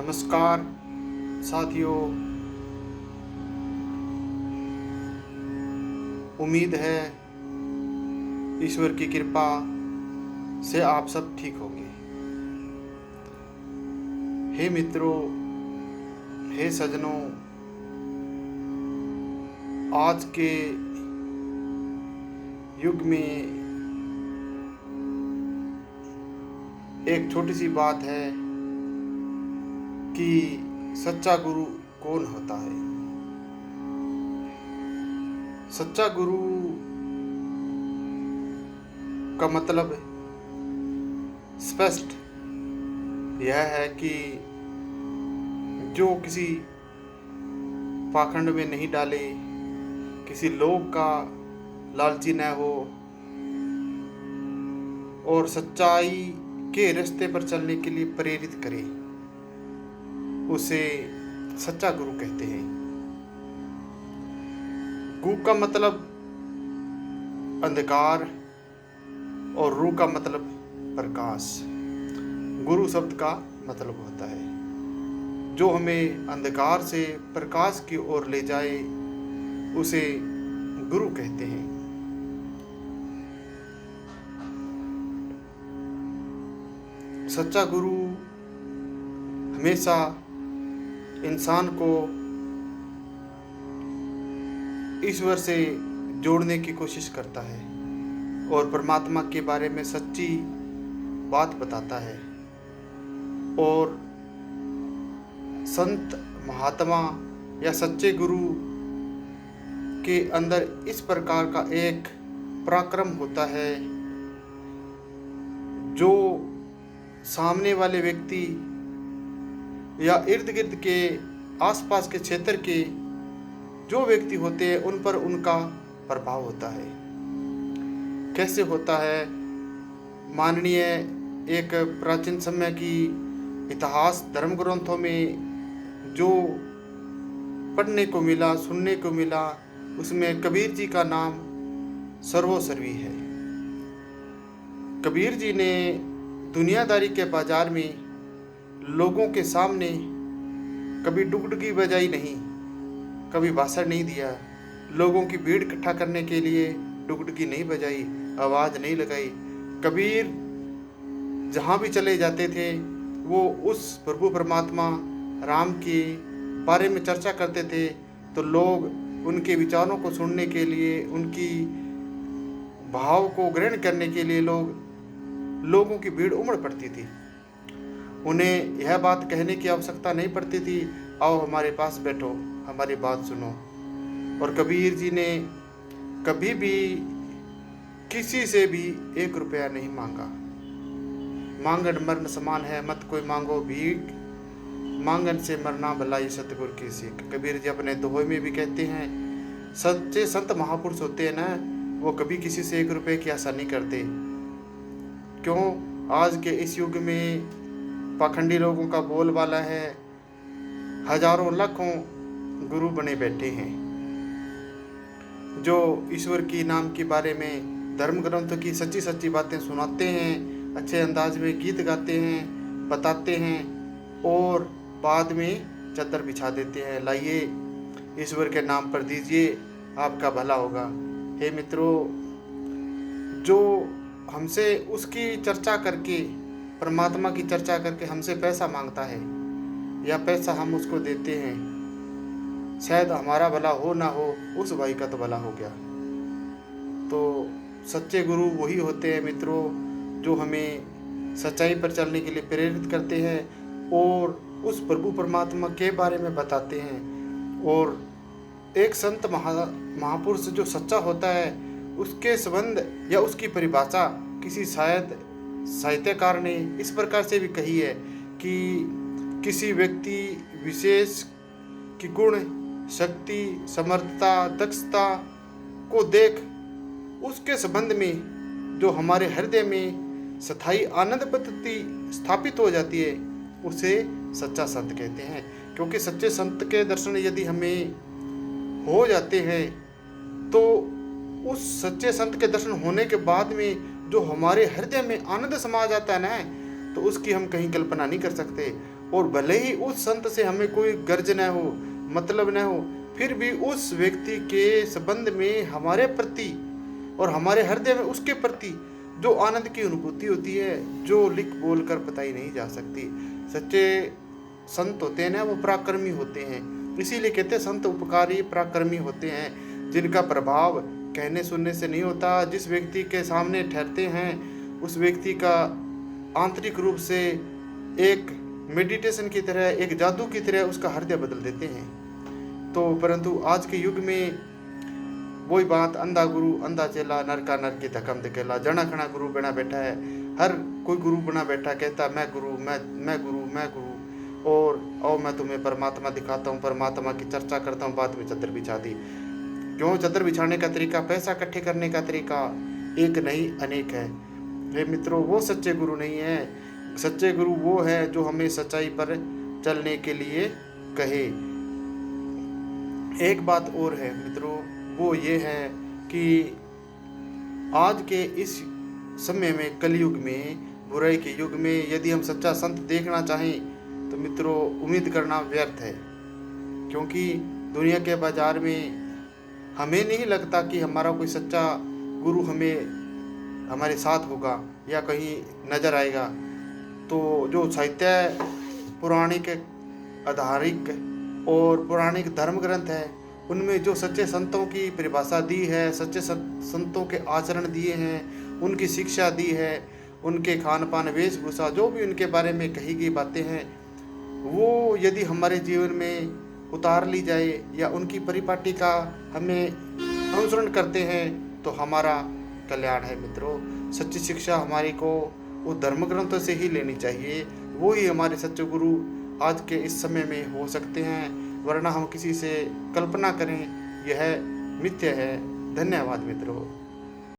नमस्कार साथियों। उम्मीद है ईश्वर की कृपा से आप सब ठीक होंगे। हे मित्रों, हे सज्जनों, आज के युग में एक छोटी सी बात है कि सच्चा गुरु कौन होता है। सच्चा गुरु का मतलब स्पष्ट यह है कि जो किसी पाखंड में नहीं डाले, किसी लोभ का लालची न हो और सच्चाई के रास्ते पर चलने के लिए प्रेरित करे, उसे सच्चा गुरु कहते हैं। गु का मतलब अंधकार और रू का मतलब प्रकाश। गुरु शब्द का मतलब होता है जो हमें अंधकार से प्रकाश की ओर ले जाए, उसे गुरु कहते हैं। सच्चा गुरु हमेशा इंसान को ईश्वर से जोड़ने की कोशिश करता है और परमात्मा के बारे में सच्ची बात बताता है। और संत महात्मा या सच्चे गुरु के अंदर इस प्रकार का एक पराक्रम होता है जो सामने वाले व्यक्ति या इर्द गिर्द के आसपास के क्षेत्र के जो व्यक्ति होते हैं उन पर उनका प्रभाव होता है। कैसे होता है? माननीय एक प्राचीन समय की इतिहास धर्म ग्रंथों में जो पढ़ने को मिला, सुनने को मिला, उसमें कबीर जी का नाम सर्वोसर्वी है। कबीर जी ने दुनियादारी के बाजार में लोगों के सामने कभी डुगडुगी बजाई नहीं, कभी भाषण नहीं दिया, लोगों की भीड़ इकट्ठा करने के लिए डुगडुगी नहीं बजाई, आवाज़ नहीं लगाई। कबीर जहाँ भी चले जाते थे वो उस प्रभु परमात्मा राम के बारे में चर्चा करते थे, तो लोग उनके विचारों को सुनने के लिए, उनकी भाव को ग्रहण करने के लिए लोगों की भीड़ उमड़ पड़ती थी। उन्हें यह बात कहने की आवश्यकता नहीं पड़ती थी, आओ हमारे पास बैठो, हमारी बात सुनो। और कबीर जी ने कभी भी किसी से भी 1 रुपया नहीं मांगा। मांगन मरण समान है, मत कोई मांगो भीख, मांगन से मरना भला ये सतगुरु की सीख। कबीर जी अपने दोहे में भी कहते हैं, सच्चे संत महापुरुष होते हैं ना, वो कभी किसी से 1 रुपये की आशा नहीं करते। क्यों? आज के इस युग में पाखंडी लोगों का बोलबाला है, हजारों लाखों गुरु बने बैठे हैं जो ईश्वर की नाम के बारे में धर्म ग्रंथों की सच्ची सच्ची बातें सुनाते हैं, अच्छे अंदाज में गीत गाते हैं, बताते हैं और बाद में चद्दर बिछा देते हैं, लाइए ईश्वर के नाम पर दीजिए, आपका भला होगा। हे मित्रों, जो हमसे उसकी चर्चा करके, परमात्मा की चर्चा करके हमसे पैसा मांगता है या पैसा हम उसको देते हैं, शायद हमारा भला हो ना हो, उस भाई का तो भला हो गया। तो सच्चे गुरु वही होते हैं मित्रों जो हमें सच्चाई पर चलने के लिए प्रेरित करते हैं और उस प्रभु परमात्मा के बारे में बताते हैं। और एक संत महापुरुष जो सच्चा होता है, उसके संबंध या उसकी परिभाषा किसी शायद साहित्यकार ने इस प्रकार से भी कही है कि किसी व्यक्ति विशेष की गुण, शक्ति, समर्थता, दक्षता को देख उसके संबंध में जो हमारे हृदय में स्थायी आनंद पद्धति स्थापित हो जाती है, उसे सच्चा संत कहते हैं। क्योंकि सच्चे संत के दर्शन यदि हमें हो जाते हैं तो उस सच्चे संत के दर्शन होने के बाद में जो हमारे हृदय में आनंद समा जाता है ना, तो उसकी हम कहीं कल्पना नहीं कर सकते। और भले ही उस संत से हमें कोई गर्ज न हो, मतलब न हो, फिर भी उस व्यक्ति के संबंध में हमारे प्रति और हमारे हृदय में उसके प्रति जो आनंद की अनुभूति होती है, जो लिख बोल कर बताई नहीं जा सकती। सच्चे संत होते हैं ना, वो पराक्रमी होते हैं। इसीलिए कहते हैं संत उपकारी पराक्रमी होते हैं, जिनका प्रभाव कहने सुनने से नहीं होता। जिस व्यक्ति के सामने ठहरते हैं उस व्यक्ति का आंतरिक रूप से एक मेडिटेशन की तरह, एक जादू की तरह उसका हृदय बदल देते हैं। तो परंतु आज के युग में वही बात, अंधा गुरु अंधा चेला, नर का नर की धकम धकेला, जना खना गुरु बना बैठा है। हर कोई गुरु बना बैठा, कहता मैं गुरु, मैं गुरु, मैं गुरु, और मैं तुम्हें परमात्मा दिखाता हूँ, परमात्मा की चर्चा करता हूँ। बाद में चादर बिछा दी। क्यों? चादर बिछाने का तरीका, पैसा इकट्ठे करने का तरीका एक नहीं अनेक है। हे मित्रों, वो सच्चे गुरु नहीं है। सच्चे गुरु वो है जो हमें सच्चाई पर चलने के लिए कहे। एक बात और है मित्रों, वो ये है कि आज के इस समय में, कलयुग में, बुराई के युग में, यदि हम सच्चा संत देखना चाहें तो मित्रों उम्मीद करना व्यर्थ है। क्योंकि दुनिया के बाजार में हमें नहीं लगता कि हमारा कोई सच्चा गुरु हमारे साथ होगा या कहीं नज़र आएगा। तो जो साहित्य पौराणिक, आधारिक और पौराणिक धर्म ग्रंथ है, उनमें जो सच्चे संतों की परिभाषा दी है, सच्चे संतों के आचरण दिए हैं, उनकी शिक्षा दी है, उनके खान पान, वेशभूषा, जो भी उनके बारे में कही गई बातें हैं, वो यदि हमारे जीवन में उतार ली जाए या उनकी परिपाटी का हमें अनुसरण करते हैं तो हमारा कल्याण है मित्रों। सच्ची शिक्षा हमारी को वो धर्म ग्रंथों से ही लेनी चाहिए। वो ही हमारे सच्चे गुरु आज के इस समय में हो सकते हैं, वरना हम किसी से कल्पना करें यह मिथ्या है। धन्यवाद मित्रों।